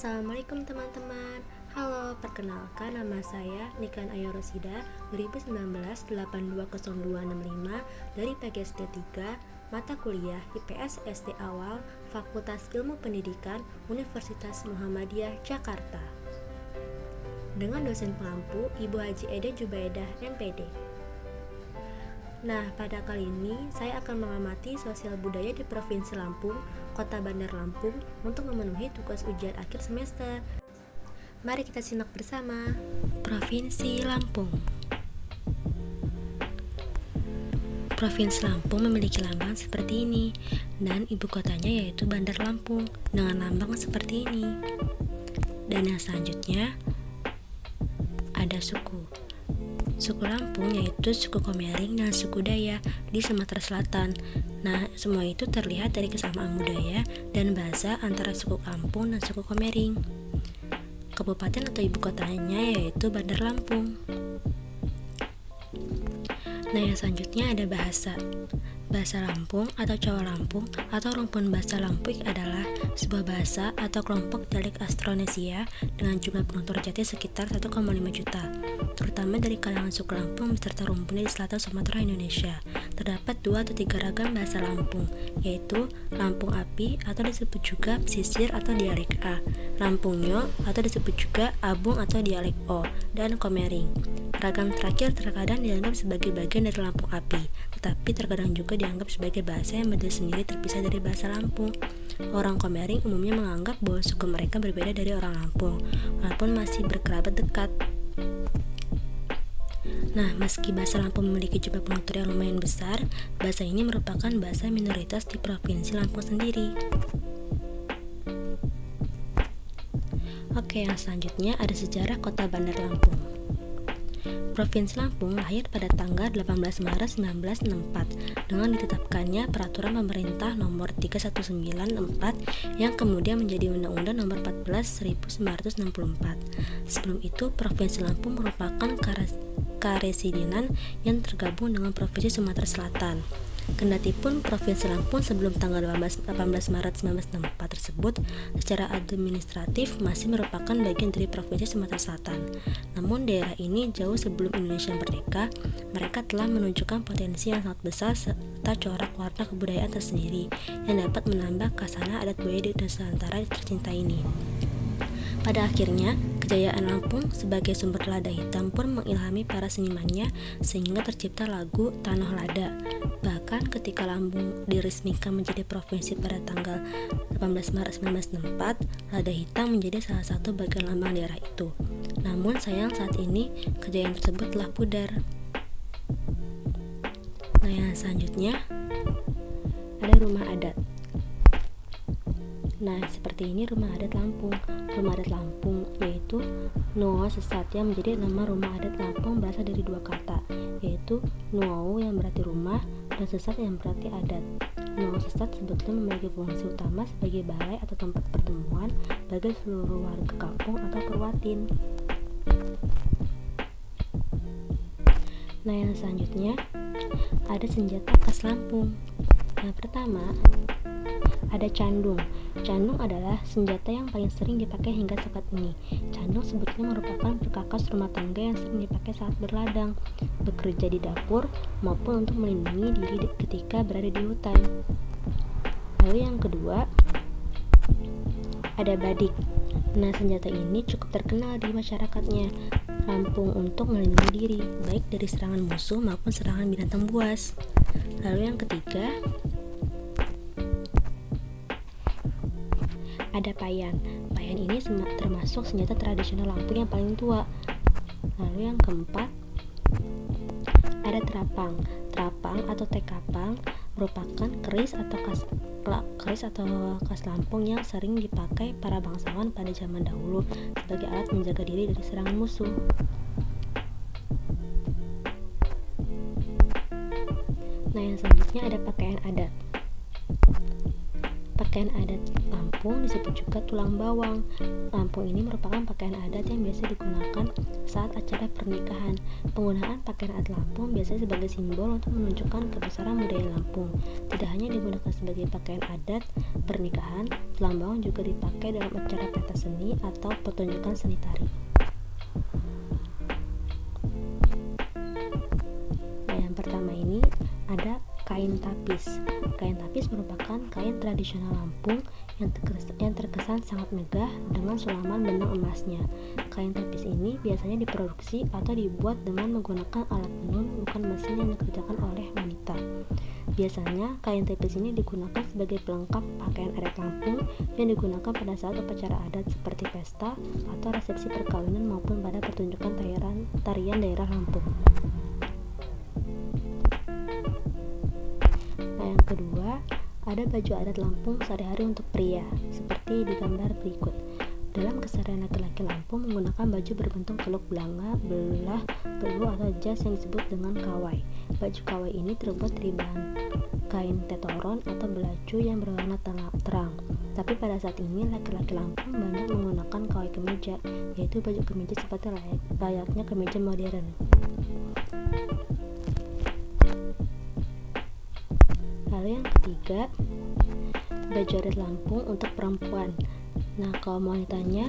Assalamualaikum teman-teman. Halo, perkenalkan nama saya Nikan Ayu Rosida 2019-820265 dari PGSD 3, mata kuliah IPS SD Awal, Fakultas Ilmu Pendidikan, Universitas Muhammadiyah, Jakarta. Dengan dosen pengampu Ibu Haji Eda Jubaidah, MPD. Nah, pada kali ini saya akan mengamati sosial budaya di Provinsi Lampung, Kota Bandar Lampung untuk memenuhi tugas ujian akhir semester. Mari kita simak bersama. Provinsi Lampung. Provinsi Lampung memiliki lambang seperti ini, dan ibu kotanya yaitu Bandar Lampung dengan lambang seperti ini. Dan yang selanjutnya ada suku. Suku Lampung yaitu suku Komering dan suku Dayak di Sumatera Selatan. Nah, semua itu terlihat dari kesamaan budaya dan bahasa antara suku Lampung dan suku Komering. Kabupaten atau ibu kotanya yaitu Bandar Lampung. Nah, yang selanjutnya ada bahasa. Bahasa Lampung atau Jawa Lampung atau rumpun bahasa Lampung adalah sebuah bahasa atau kelompok dialek Austronesia dengan jumlah penutur jati sekitar 1,5 juta, terutama dari kalangan suku Lampung beserta rumpunnya di selatan Sumatera, Indonesia. Terdapat 2 atau 3 ragam bahasa Lampung, yaitu Lampung Api atau disebut juga pesisir atau dialek A, Lampungnyo atau disebut juga Abung atau dialek O, dan Komering. Ragam terakhir terkadang dianggap sebagai bagian dari Lampung Api, tetapi terkadang juga dianggap sebagai bahasa yang berdiri sendiri terpisah dari bahasa Lampung. Orang Komering umumnya menganggap bahwa suku mereka berbeda dari orang Lampung, walaupun masih berkerabat dekat. Nah, meski bahasa Lampung memiliki jumlah penutur yang lumayan besar, bahasa ini merupakan bahasa minoritas di Provinsi Lampung sendiri. Oke, yang selanjutnya ada sejarah Kota Bandar Lampung. Provinsi Lampung lahir pada tanggal 18 Maret 1964 dengan ditetapkannya Peraturan Pemerintah Nomor 3194 yang kemudian menjadi Undang-Undang Nomor 14 1964. Sebelum itu, Provinsi Lampung merupakan karesidenan yang tergabung dengan Provinsi Sumatera Selatan. Kendatipun Provinsi Lampung sebelum tanggal 18 Maret 1964 tersebut secara administratif masih merupakan bagian dari Provinsi Sumatera Selatan. Namun daerah ini jauh sebelum Indonesia merdeka, mereka telah menunjukkan potensi yang sangat besar serta corak warna kebudayaan tersendiri yang dapat menambah khasana adat budaya di Nusantara tercinta ini. Pada akhirnya, kejayaan Lampung sebagai sumber lada hitam pun mengilhami para senimannya sehingga tercipta lagu Tanah Lada. Bahkan ketika Lampung diresmikan menjadi provinsi pada tanggal 18 Maret 1964, lada hitam menjadi salah satu bagian lambang daerah itu. Namun sayang saat ini kejayaan tersebut telah pudar. Nah, yang selanjutnya ada rumah adat. Nah, seperti ini rumah adat Lampung. Rumah adat Lampung yaitu Nuo Sesat yang menjadi nama rumah adat Lampung berasal dari 2 kata, yaitu Nuo yang berarti rumah dan Sesat yang berarti adat. Nuo Sesat sebetulnya memiliki fungsi utama sebagai balai atau tempat pertemuan bagi seluruh warga kampung atau perwatin. Nah, yang selanjutnya ada senjata khas Lampung. Yang pertama ada candung. Candung adalah senjata yang paling sering dipakai hingga saat ini. Candung sebetulnya merupakan perkakas rumah tangga yang sering dipakai saat berladang, bekerja di dapur, maupun untuk melindungi diri ketika berada di hutan. Lalu yang kedua, ada badik. Nah, senjata ini cukup terkenal di masyarakatnya Lampung untuk melindungi diri, baik dari serangan musuh maupun serangan binatang buas. Lalu yang ketiga, ada payan. Payan ini termasuk senjata tradisional Lampung yang paling tua. Lalu yang keempat, ada terapang. Terapang atau tekapang merupakan keris atau khas Lampung yang sering dipakai para bangsawan pada zaman dahulu sebagai alat menjaga diri dari serangan musuh. Nah, yang selanjutnya ada pakaian adat. Pakaian adat Lampung lampung disebut juga tulang bawang. Lampung ini merupakan pakaian adat yang biasa digunakan saat acara pernikahan. Penggunaan pakaian adat Lampung biasanya sebagai simbol untuk menunjukkan kebesaran budaya Lampung. Tidak hanya digunakan sebagai pakaian adat pernikahan, tulang bawang juga dipakai dalam acara pentas seni atau pertunjukan seni tari. Nah, yang pertama ini ada kain tapis. Kain tapis merupakan kain tradisional Lampung yang terkesan sangat megah dengan sulaman benang emasnya. Kain tapis ini biasanya diproduksi atau dibuat dengan menggunakan alat tenun bukan mesin yang dikerjakan oleh wanita. Biasanya kain tapis ini digunakan sebagai pelengkap pakaian adat Lampung yang digunakan pada saat upacara adat seperti pesta atau resepsi perkawinan maupun pada pertunjukan tarian daerah Lampung. Nah, yang kedua, ada baju adat Lampung sehari-hari untuk pria, seperti di gambar berikut. Dalam keseharian laki-laki Lampung menggunakan baju berbentuk teluk belanga, belah, teluh atau jas yang disebut dengan kawai. Baju kawai ini terbuat dari bahan kain tetoron atau belacu yang berwarna terang. Tapi pada saat ini laki-laki Lampung banyak menggunakan kawai kemeja, yaitu baju kemeja seperti layaknya kemeja modern. Lalu yang ketiga, baju adat Lampung untuk perempuan. Nah, kaum wanitanya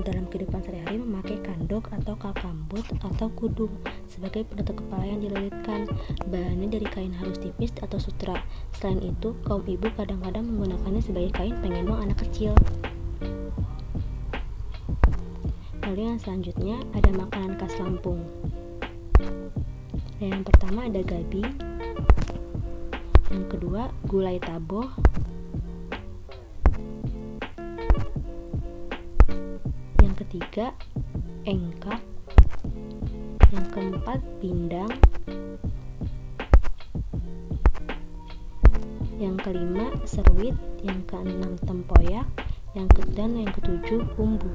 dalam kehidupan sehari-hari memakai kandok atau kalkambut atau kudung sebagai penutup kepala yang dililitkan. Bahannya dari kain halus tipis atau sutra. Selain itu, kaum ibu kadang-kadang menggunakannya sebagai kain pengendong anak kecil. Lalu yang selanjutnya ada makanan khas Lampung. Nah, yang pertama ada gabi. Yang kedua, gulai taboh. Yang ketiga, engkak. Yang keempat, pindang. Yang kelima, serwit. Yang keenam, tempoyak. Dan yang ketujuh, umbu.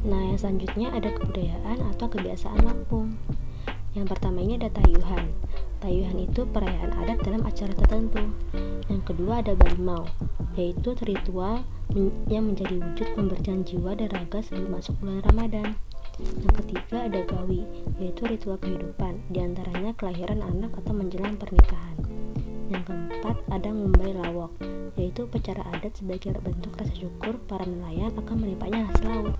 Nah, yang selanjutnya ada kebudayaan atau kebiasaan Lampung. Yang pertama ini ada tayuhan. Tayuhan itu perayaan adat dalam acara tertentu. Yang kedua ada balimau, yaitu ritual yang menjadi wujud pembersihan jiwa dan raga sebelum masuk bulan Ramadan. Yang ketiga ada gawi, yaitu ritual kehidupan, diantaranya kelahiran anak atau menjelang pernikahan. Yang keempat ada ngumbai lawok, yaitu upacara adat sebagai bentuk rasa syukur para nelayan akan melimpahnya hasil laut.